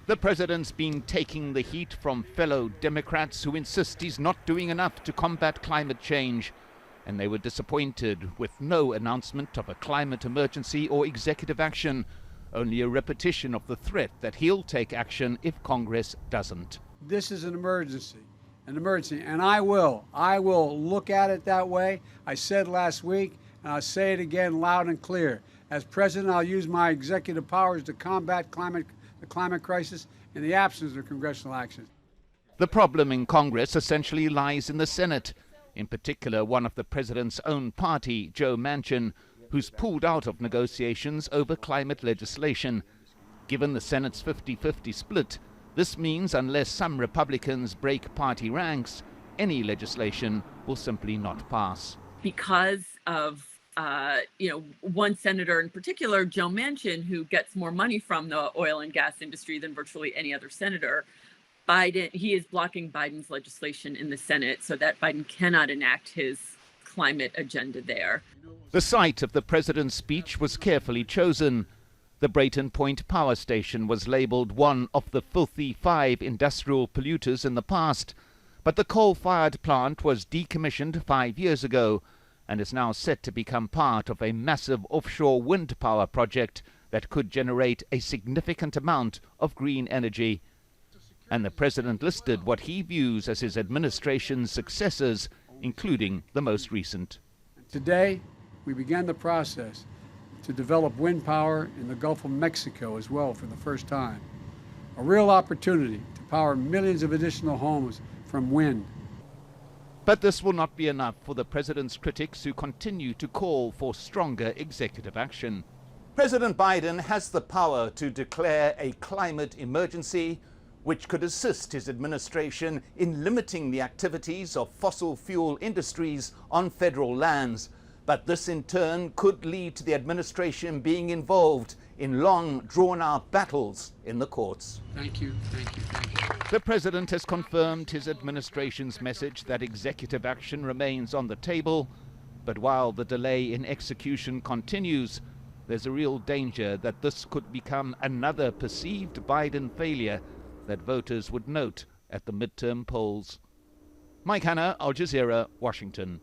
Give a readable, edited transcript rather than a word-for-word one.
The president's been taking the heat from fellow Democrats who insist he's not doing enough to combat climate change. And they were disappointed with no announcement of a climate emergency or executive action, only a repetition of the threat that he'll take action if Congress doesn't. This is an emergency, and I will look at it that way. I said last week, and I'll say it again loud and clear. As president, I'll use my executive powers to combat the climate crisis in the absence of congressional action. The problem in Congress essentially lies in the Senate, in particular one of the president's own party, Joe Manchin, who's pulled out of negotiations over climate legislation. Given the Senate's 50-50 split, this means unless some Republicans break party ranks, any legislation will simply not pass. Because of one senator in particular, Joe Manchin, who gets more money from the oil and gas industry than virtually any other senator, he is blocking Biden's legislation in the Senate so that Biden cannot enact his climate agenda there. The site of the president's speech was carefully chosen. The Brayton Point power station was labeled one of the filthy 5 industrial polluters in the past, but the coal-fired plant was decommissioned 5 years ago and is now set to become part of a massive offshore wind power project that could generate a significant amount of green energy. And the president listed what he views as his administration's successors, including the most recent. Today, we began the process to develop wind power in the Gulf of Mexico as well for the first time. A real opportunity to power millions of additional homes from wind. But this will not be enough for the president's critics who continue to call for stronger executive action. President Biden has the power to declare a climate emergency, which could assist his administration in limiting the activities of fossil fuel industries on federal lands. But this in turn could lead to the administration being involved in long, drawn-out battles in the courts. Thank you. The president has confirmed his administration's message that executive action remains on the table, but while the delay in execution continues, there's a real danger that this could become another perceived Biden failure that voters would note at the midterm polls. Hanna, Al Jazeera, Washington.